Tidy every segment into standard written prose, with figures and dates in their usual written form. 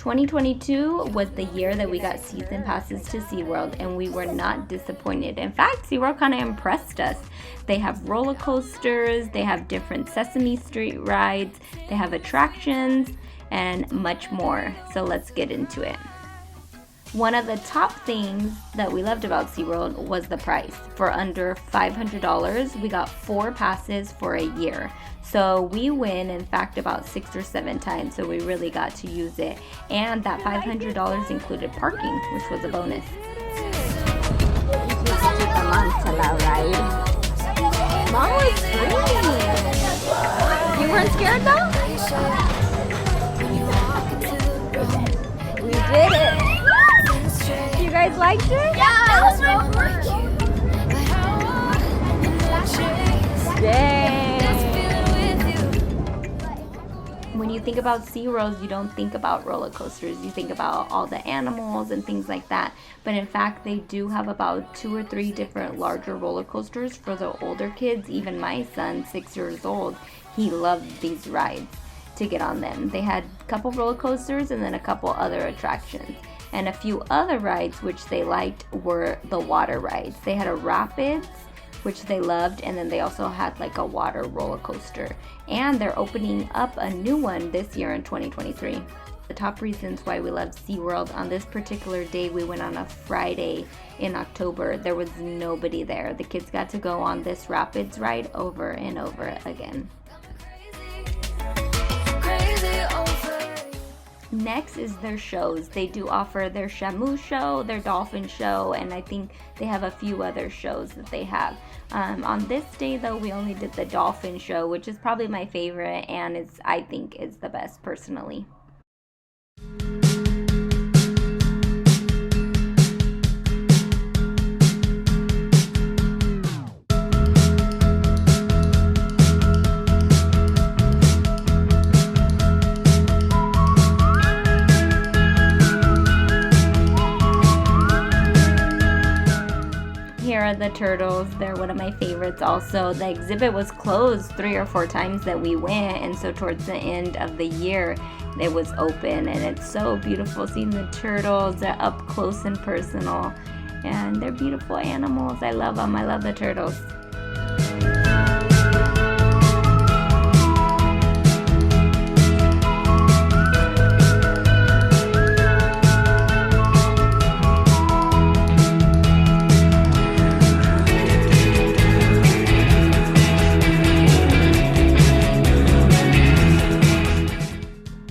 2022 was the year that we got season passes to SeaWorld, and we were not disappointed. In fact, SeaWorld kind of impressed us. They have roller coasters, they have different Sesame Street rides, they have attractions, and much more. So let's get into it. One of the top things that we loved about SeaWorld was the price. For under $500, we got 4 passes for a year. So we win, in fact, about 6 or 7 times, so we really got to use it. And that $500 included parking, which was a bonus. Mom was screaming. You weren't scared though? We did it. You guys liked it? Yeah, it was really cute. Dang. When you think about SeaWorld, you don't think about roller coasters. You think about all the animals and things like that. But in fact, they do have about 2 or 3 different larger roller coasters for the older kids. Even my son, 6 years old, he loved these rides to get on them. They had a couple roller coasters and then a couple other attractions. And a few other rides which they liked were the water rides. They had a rapids, which they loved, and then they also had like a water roller coaster. And they're opening up a new one this year in 2023. The top reasons why we love SeaWorld: on this particular day, we went on a Friday in October. There was nobody there. The kids got to go on this rapids ride over and over again. Next is their shows. They do offer their Shamu show, their dolphin show, and I think they have a few other shows that they have. On this day though, we only did the dolphin show, which is probably my favorite, and I think is the best personally. Here are the turtles. They're one of my favorites also. The exhibit was closed 3 or 4 times that we went, and so towards the end of the year it was open, and it's so beautiful seeing the turtles. They're up close and personal, and they're beautiful animals. I love them. I love the turtles.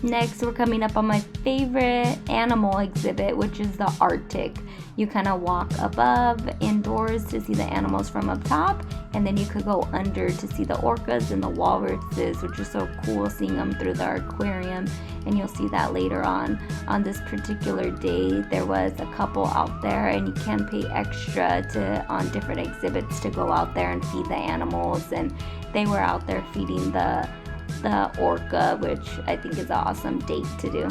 Next, we're coming up on my favorite animal exhibit, which is the Arctic. You kind of walk above indoors to see the animals from up top, and then you could go under to see the orcas and the walruses, which is so cool seeing them through the aquarium, and you'll see that later on. On this particular day, there was a couple out there, and you can pay extra on different exhibits to go out there and feed the animals, and they were out there feeding the orca, which I think is an awesome date to do.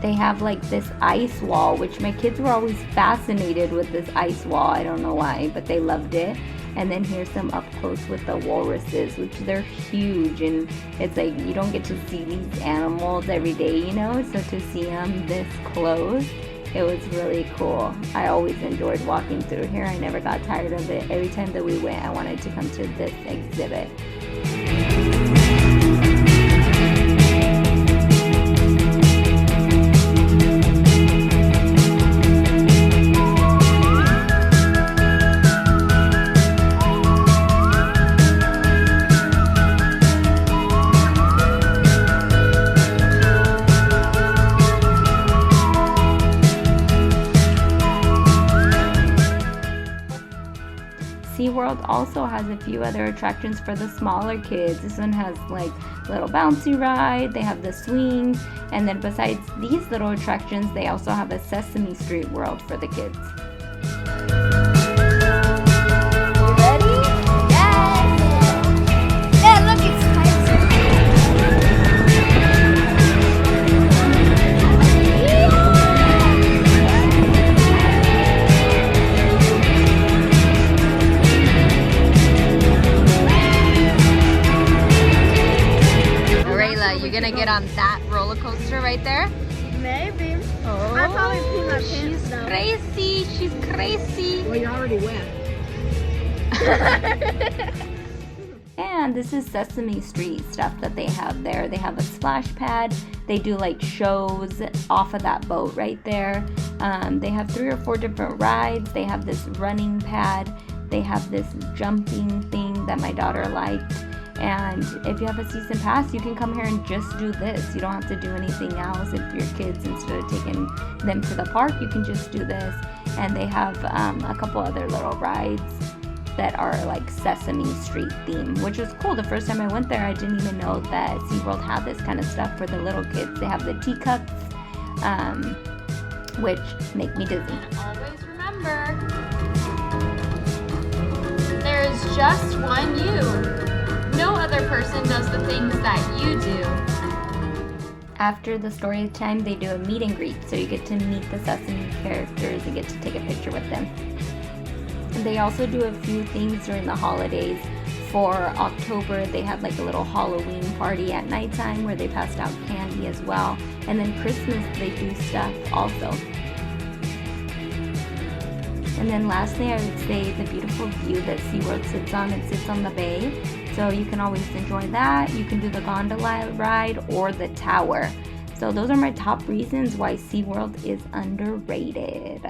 They have like this ice wall, which my kids were always fascinated with this ice wall. I don't know why, but they loved it. And then here's them up close with the walruses, which they're huge, and it's like you don't get to see these animals every day, you know, so to see them this close, it was really cool. I always enjoyed walking through here. I never got tired of it. Every time that we went, I wanted to come to this exhibit. SeaWorld also has a few other attractions for the smaller kids. This one has like little bouncy ride, they have the swings, and then besides these little attractions, they also have a Sesame Street world for the kids. You ready? Yes! Yeah, look, it's get on that roller coaster right there? Maybe. Oh, I'd probably pee my she's pants though. crazy. She's crazy. Well, you're already wet. And this is Sesame Street stuff that they have there. They have a splash pad. They do like shows off of that boat right there. They have 3 or 4 different rides. They have this running pad. They have this jumping thing that my daughter liked. And if you have a season pass, you can come here and just do this. You don't have to do anything else. If your kids, instead of taking them to the park, you can just do this. And they have a couple other little rides that are like Sesame Street theme, which was cool. The first time I went there, I didn't even know that SeaWorld had this kind of stuff for the little kids. They have the teacups, which make me dizzy. Always remember, there's just one you. No other person does the things that you do. After the story time, they do a meet and greet, so you get to meet the Sesame characters and get to take a picture with them. And they also do a few things during the holidays. For October, they have like a little Halloween party at nighttime where they passed out candy as well. And then Christmas, they do stuff also. And then lastly, I would say the beautiful view that SeaWorld sits on. It sits on the bay, so you can always enjoy that. You can do the gondola ride or the tower. So those are my top reasons why SeaWorld is underrated.